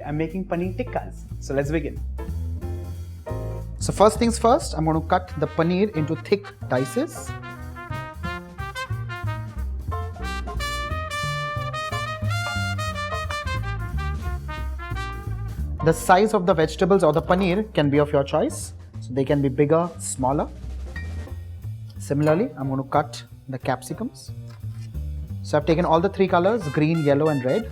I'm making paneer tikkas. So let's begin. So first things first, I'm going to cut the paneer into thick dices. The size of the vegetables or the paneer can be of your choice. So they can be bigger, smaller. Similarly, I'm going to cut the capsicums. So I've taken all the three colors, green, yellow and red.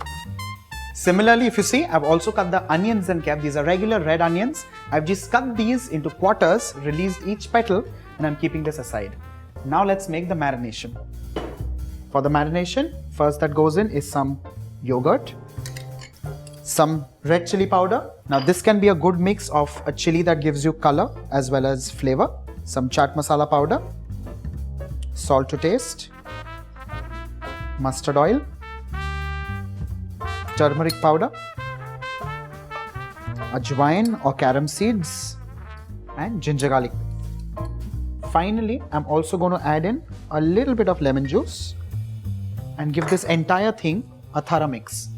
Similarly, if you see, I've also cut the onions and kept. These are regular red onions. I've just cut these into quarters, released each petal, and I'm keeping this aside. Now let's make the marination. For the marination, first that goes in is some yogurt, some red chili powder. Now this can be a good mix of a chili that gives you color as well as flavor, some chaat masala powder, salt to taste, mustard oil, turmeric powder, ajwain or carom seeds, and ginger garlic. Finally, I'm also going to add in a little bit of lemon juice and give this entire thing a thorough mix.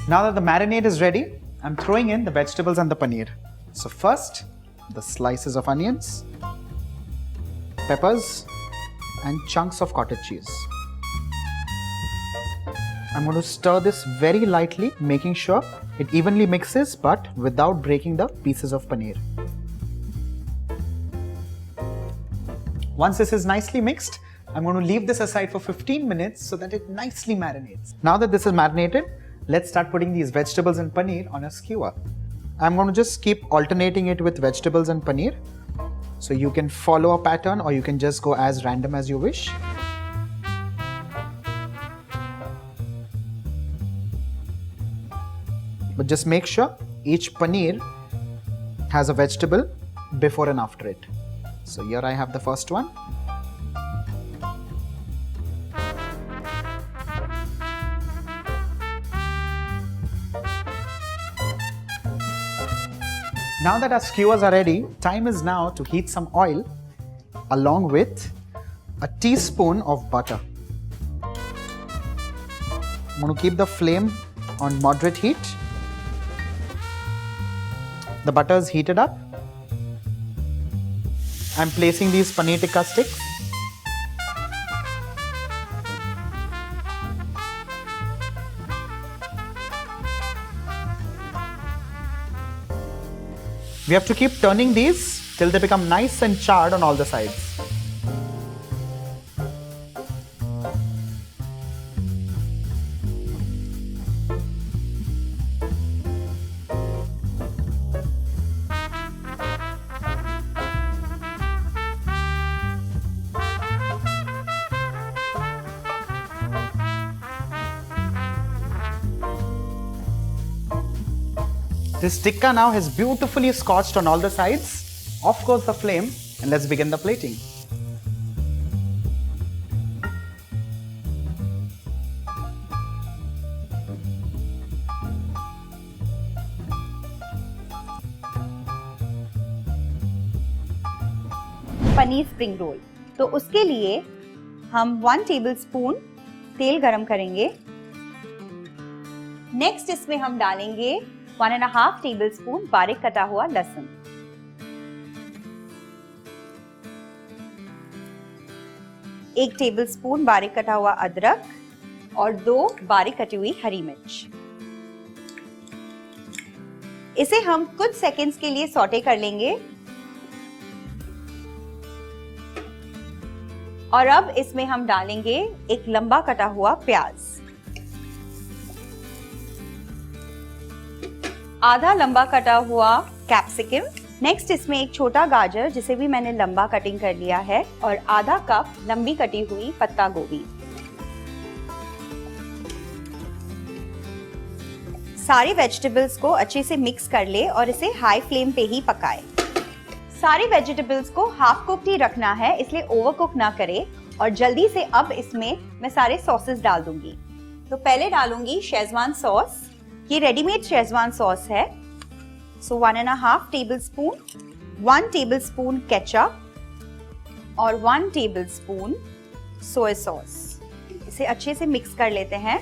Now that the marinade is ready, I'm throwing in the vegetables and the paneer. So first, the slices of onions, peppers, and chunks of cottage cheese. I'm going to stir this very lightly, making sure it evenly mixes but without breaking the pieces of paneer. Once this is nicely mixed, I'm going to leave this aside for 15 minutes so that it nicely marinates. Now that this is marinated, Let's start putting these vegetables and paneer on a skewer. I'm going to just keep alternating it with vegetables and paneer. So you can follow a pattern or you can just go as random as you wish. But just make sure each paneer has a vegetable before and after it. So here I have the first one. Now that our skewers are ready, time is now to heat some oil along with a teaspoon of butter. I'm going to keep the flame on moderate heat. The butter is heated up. I'm placing these Paneer Tikka sticks. We have to keep turning these till they become nice and charred on all the sides. This tikka now has beautifully scorched on all the sides. Off goes the flame and let's begin the plating. Paneer spring roll, तो उसके लिए हम 1 tablespoon तेल गरम करेंगे। Next इसमें हम डालेंगे 1.5 टेबलस्पून बारीक कटा हुआ लहसुन, 1 टेबलस्पून बारीक कटा हुआ अदरक और 2 बारीक कटी हुई हरी मिर्च। इसे हम कुछ सेकंड्स के लिए सौटे कर लेंगे और अब इसमें हम डालेंगे एक लंबा कटा हुआ प्याज, आधा लंबा कटा हुआ कैप्सिकम, नेक्स्ट इसमें एक छोटा गाजर जिसे भी मैंने लंबा कटिंग कर लिया है और आधा कप लंबी कटी हुई पत्ता गोभी। सारी वेजिटेबल्स को अच्छे से मिक्स कर ले और इसे हाई फ्लेम पे ही पकाए। सारी वेजिटेबल्स को हाफ कुक्ड ही रखना है, इसलिए ओवर कुक ना करें। और जल्दी से अब इसमें मैं सारे सॉसेस डाल दूंगी। तो पहले डालूंगी शेजवान सॉस, ये रेडीमेड शेजवान सॉस है। सो 1.5 टेबलस्पून, 1 टेबलस्पून केचप और 1 टेबलस्पून सोया सॉस। इसे अच्छे से मिक्स कर लेते हैं।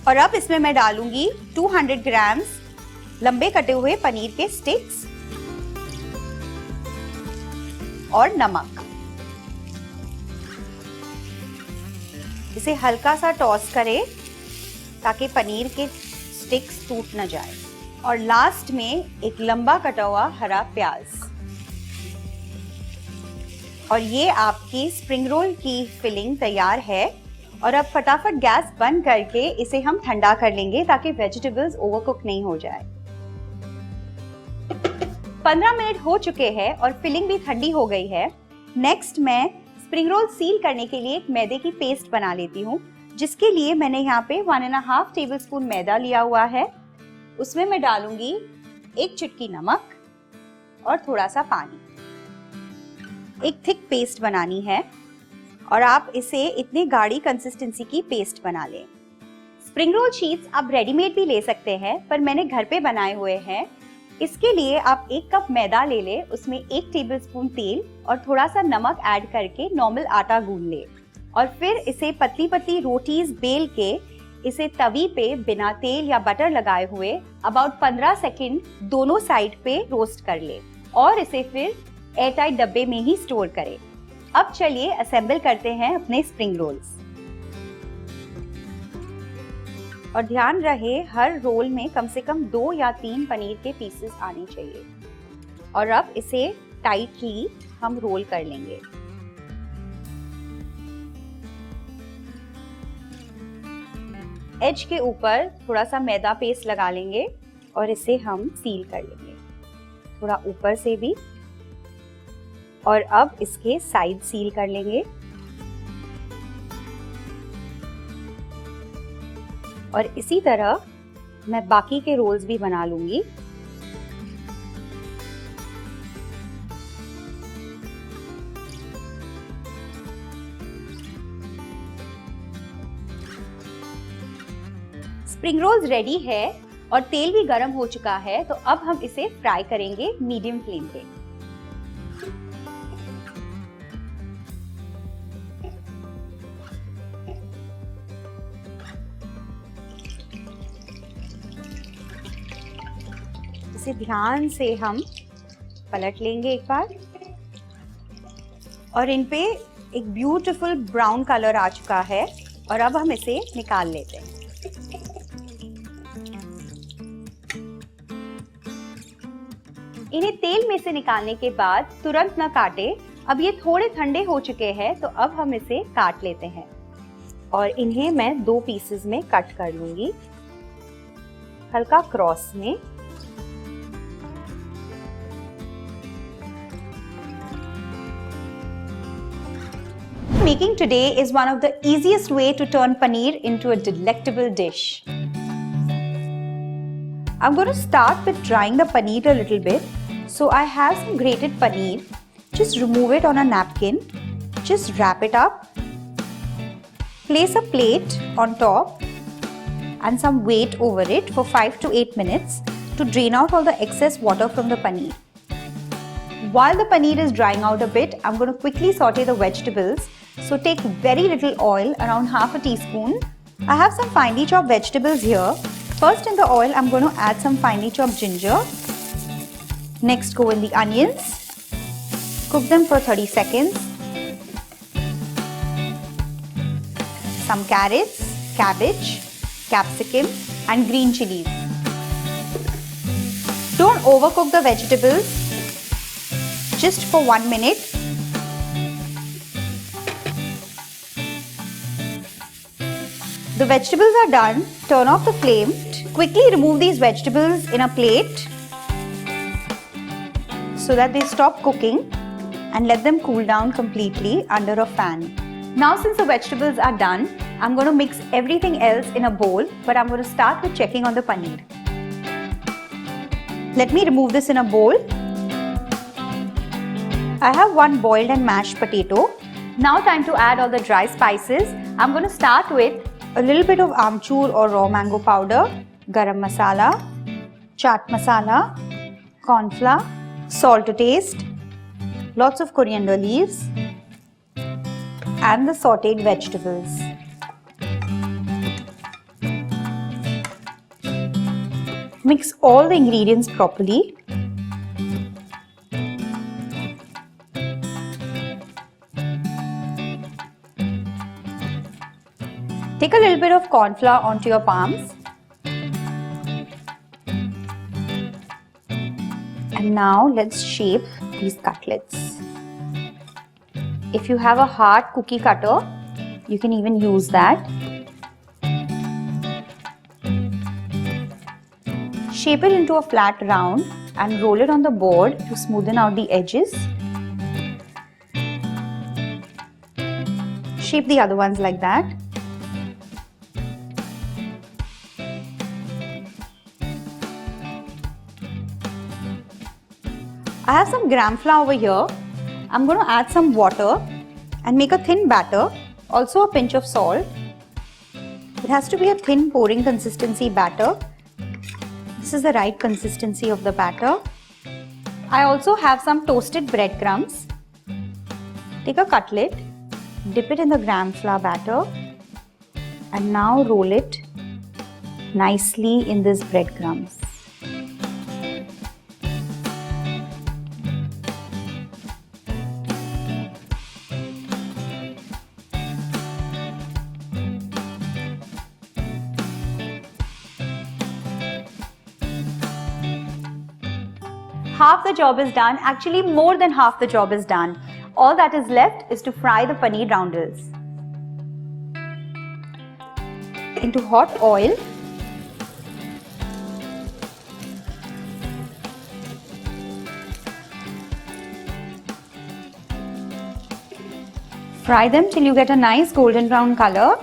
और अब इसमें मैं डालूंगी 200 ग्राम्स लंबे कटे हुए पनीर के स्टिक्स और नमक। इसे हल्का सा टॉस करें ताकि पनीर के स्टिक्स टूट न जाए। और लास्ट में एक लंबा कटा हुआ हरा प्याज। और ये आपकी स्प्रिंग रोल की फिलिंग तैयार है। और अब फटाफट गैस बंद करके इसे हम ठंडा कर लेंगे ताकि वेजिटेबल्स ओवरकुक नहीं हो जाए। 15 मिनट हो चुके हैं और फिलिंग भी ठंडी हो गई है। नेक्स्ट मैं स्प्रिंग रोल सील करने के लिए एक मैदे की पेस्ट बना लेती हूँ, जिसके लिए मैंने यहाँ पे 1.5 टेबलस्पून मैदा लिया हुआ है। उसमें मैं डालूंगी 1 चुटकी नमक और थोड़ा सा पानी। एक थिक पेस्ट बनानी है और आप इसे इतनी गाढ़ी कंसिस्टेंसी की पेस्ट बना लें। स्प्रिंग रोल शीट्स आप रेडीमेड भी ले सकते हैं, पर मैंने घर पे बनाए हुए हैं। इसके लिए आप 1 कप मैदा ले लें, उसमें 1 टेबलस्पून तेल और थोड़ा सा नमक ऐड करके नॉर्मल आटा गूंद लें। और फिर इसे पतली पतली रोटीज बेल के इसे तवी पे बिना तेल या बटर लगाए हुए अबाउट 15 सेकंड दोनों साइड पे रोस्ट कर ले और इसे फिर एयरटाइट डब्बे में ही स्टोर करें। अब चलिए असेंबल करते हैं अपने स्प्रिंग रोल्स। और ध्यान रहे हर रोल में कम से कम 2 या 3 पनीर के पीसेस आने चाहिए। और अब इसे टाइटली हम रोल कर लेंगे। एज के ऊपर थोड़ा सा मैदा पेस्ट लगा लेंगे और इसे हम सील कर लेंगे, थोड़ा ऊपर से भी। और अब इसके साइड सील कर लेंगे और इसी तरह मैं बाकी के रोल्स भी बना लूंगी। स्प्रिंग रोल्स रेडी है और तेल भी गर्म हो चुका है, तो अब हम इसे फ्राई करेंगे मीडियम फ्लेम पे। इसे ध्यान से हम पलट लेंगे एक बार और इन पे एक ब्यूटीफुल ब्राउन कलर आ चुका है। और अब हम इसे निकाल लेते हैं। इन्हें तेल में से निकालने के बाद तुरंत ना काटें। अब ये थोड़े ठंडे हो चुके हैं, तो अब हम इसे काट लेते हैं और इन्हें मैं 2 पीसेस में कट कर लूंगी, हल्का क्रॉस में। Making today is one of the easiest way to turn paneer into a delectable dish. I'm going to start with drying the paneer a little bit. So I have some grated paneer. Just remove it on a napkin. Just wrap it up. Place a plate on top and some weight over it for 5 to 8 minutes to drain out all the excess water from the paneer. While the paneer is drying out a bit, I'm going to quickly saute the vegetables. So take very little oil, around half a teaspoon. I have some finely chopped vegetables here. First in the oil, I'm going to add some finely chopped ginger. Next go in the onions. Cook them for 30 seconds. Some carrots, cabbage, capsicum and green chilies. Don't overcook the vegetables. Just for 1 minute. The vegetables are done. Turn off the flame. Quickly remove these vegetables in a plate so that they stop cooking and let them cool down completely under a fan. Now since the vegetables are done, I'm going to mix everything else in a bowl, but I'm going to start with checking on the paneer. Let me remove this in a bowl. I have 1 boiled and mashed potato. Now time to add all the dry spices. I'm going to start with a little bit of amchur or raw mango powder, garam masala, chaat masala, corn flour, salt to taste, lots of coriander leaves, and the sauteed vegetables. Mix all the ingredients properly. Take a little bit of corn flour onto your palms. And now let's shape these cutlets. If you have a hard cookie cutter, you can even use that. Shape it into a flat round and roll it on the board to smoothen out the edges. Shape the other ones like that. I have some gram flour over here. I'm going to add some water and make a thin batter, also a pinch of salt. It has to be a thin pouring consistency batter. This is the right consistency of the batter. I also have some toasted breadcrumbs. Take a cutlet, dip it in the gram flour batter, and now roll it nicely in this breadcrumbs. Half the job is done, actually more than half the job is done. All that is left is to fry the paneer roundels. Into hot oil. Fry them till you get a nice golden brown color.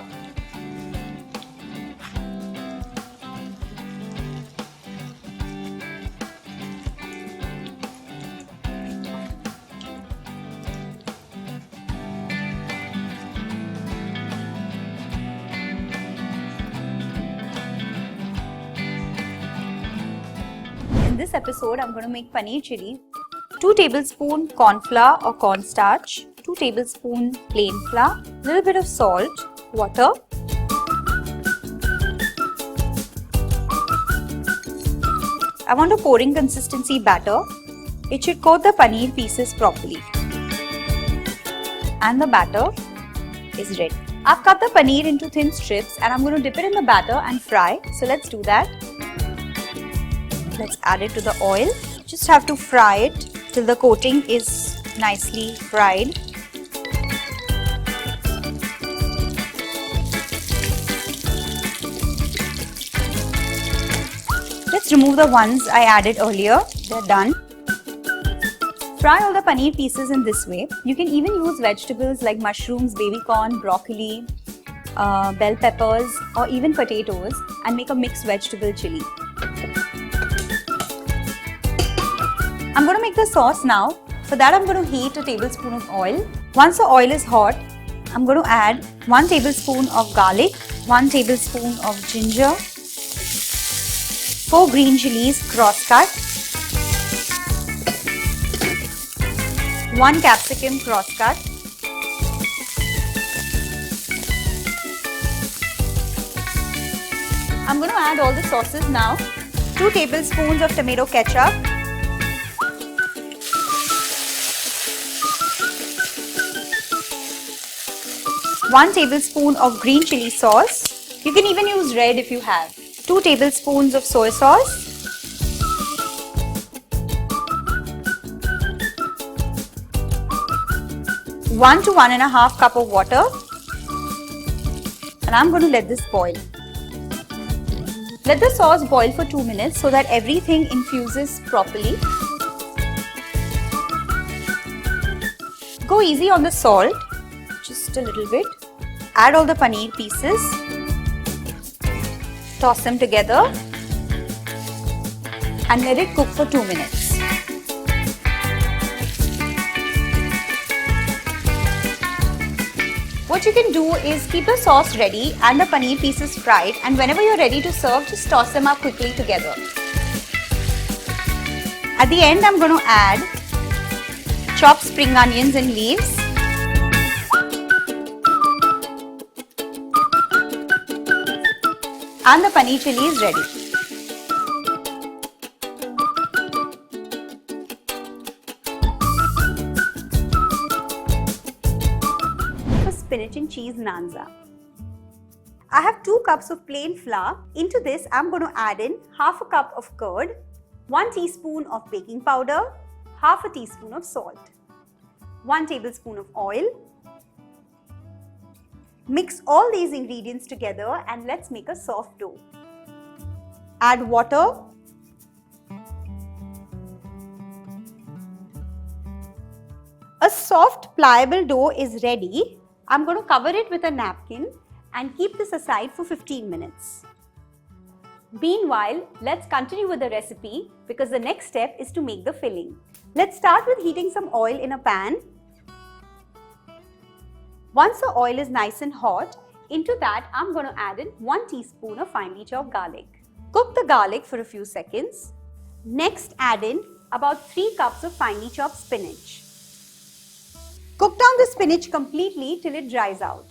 In this episode, I'm going to make paneer chili. 2 tablespoons corn flour or cornstarch, 2 tablespoons plain flour, little bit of salt, water. I want a pouring consistency batter. It should coat the paneer pieces properly. And the batter is ready. I've cut the paneer into thin strips and I'm going to dip it in the batter and fry. So let's do that. Let's add it to the oil. Just have to fry it till the coating is nicely fried. Let's remove the ones I added earlier. They're done. Fry all the paneer pieces in this way. You can even use vegetables like mushrooms, baby corn, broccoli, bell peppers or even potatoes and make a mixed vegetable chili. I'm going to make the sauce now. For that, I'm going to heat a tablespoon of oil. Once the oil is hot, I'm going to add 1 tablespoon of garlic, 1 tablespoon of ginger, 4 green chilies cross-cut, 1 capsicum cross-cut, I'm going to add all the sauces now. 2 tablespoons of tomato ketchup, 1 tablespoon of green chili sauce. You can even use red if you have. 2 tablespoons of soy sauce. 1 to 1.5 cup of water. And I'm going to let this boil. Let the sauce boil for 2 minutes so that everything infuses properly. Go easy on the salt, just a little bit. Add all the paneer pieces. Toss them together and let it cook for 2 minutes. What you can do is keep the sauce ready and the paneer pieces fried, and whenever you're ready to serve, just toss them up quickly together. At the end, I'm going to add chopped spring onions and leaves, and the paneer chilli is ready. For spinach and cheese naanza, I have 2 cups of plain flour. Into this, I'm going to add in half a cup of curd, 1 teaspoon of baking powder, half a teaspoon of salt, 1 tablespoon of oil. Mix all these ingredients together and let's make a soft dough. Add water. A soft pliable dough is ready. I'm going to cover it with a napkin and keep this aside for 15 minutes. Meanwhile, let's continue with the recipe because the next step is to make the filling. Let's start with heating some oil in a pan. Once the oil is nice and hot, into that I'm going to add in 1 teaspoon of finely chopped garlic. Cook the garlic for a few seconds. Next, add in about 3 cups of finely chopped spinach. Cook down the spinach completely till it dries out.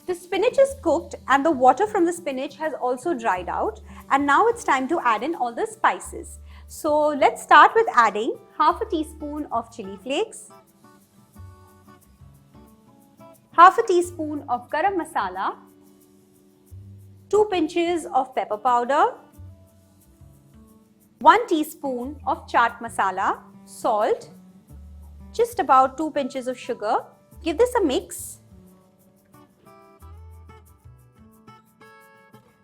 The spinach is cooked and the water from the spinach has also dried out, and now it's time to add in all the spices. So let's start with adding half a teaspoon of chili flakes, half a teaspoon of garam masala, 2 pinches of pepper powder, 1 teaspoon of chaat masala, salt, just about 2 pinches of sugar. Give this a mix.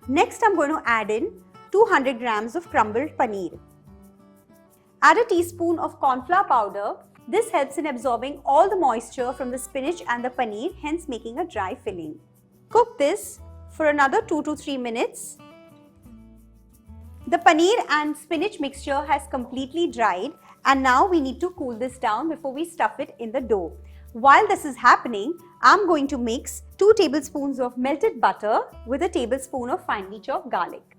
Next, I'm going to add in 200 grams of crumbled paneer. Add a teaspoon of corn flour powder. This helps in absorbing all the moisture from the spinach and the paneer, hence making a dry filling. Cook this for another 2 to 3 minutes. The paneer and spinach mixture has completely dried, and now we need to cool this down before we stuff it in the dough. While this is happening, I'm going to mix 2 tablespoons of melted butter with a tablespoon of finely chopped garlic.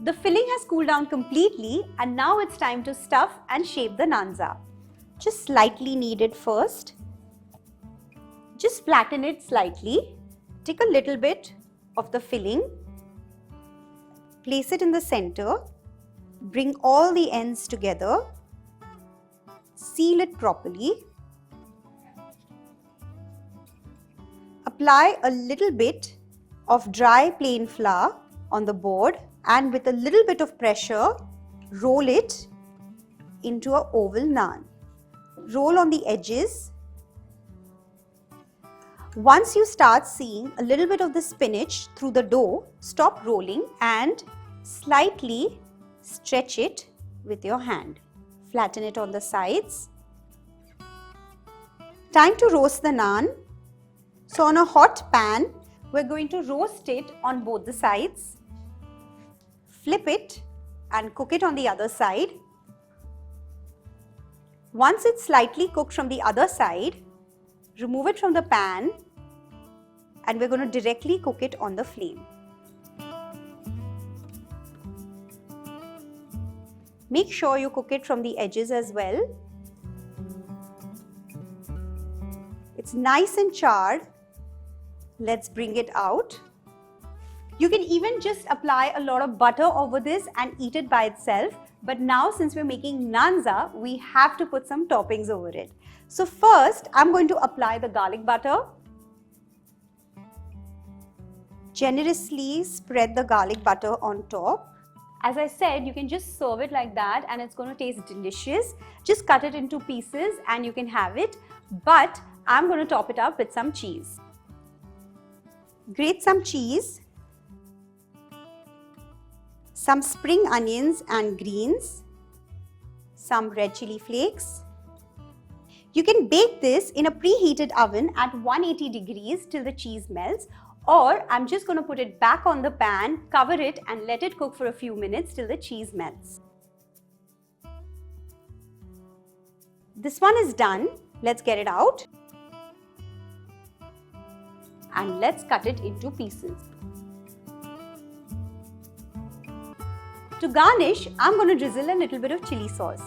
The filling has cooled down completely, and now it's time to stuff and shape the naanza. Just slightly knead it first. Just flatten it slightly. Take a little bit of the filling. Place it in the center. Bring all the ends together. Seal it properly. Apply a little bit of dry plain flour on the board, and with a little bit of pressure, roll it into an oval naan. Roll on the edges. Once you start seeing a little bit of the spinach through the dough, stop rolling and slightly stretch it with your hand. Flatten it on the sides. Time to roast the naan. So on a hot pan, we're going to roast it on both the sides. Flip it and cook it on the other side. Once it's slightly cooked from the other side, remove it from the pan and we're going to directly cook it on the flame. Make sure you cook it from the edges as well. It's nice and charred. Let's bring it out. You can even just apply a lot of butter over this and eat it by itself. But now, since we're making naanza, we have to put some toppings over it. So first, I'm going to apply the garlic butter. Generously spread the garlic butter on top. As I said, you can just serve it like that and it's going to taste delicious. Just cut it into pieces and you can have it. But I'm going to top it up with some cheese. Grate some cheese, some spring onions and greens, some red chili flakes. You can bake this in a preheated oven at 180 degrees till the cheese melts, or I'm just going to put it back on the pan, cover it and let it cook for a few minutes till the cheese melts. This one is done. Let's get it out. and let's cut it into pieces. To garnish, I'm going to drizzle a little bit of chili sauce.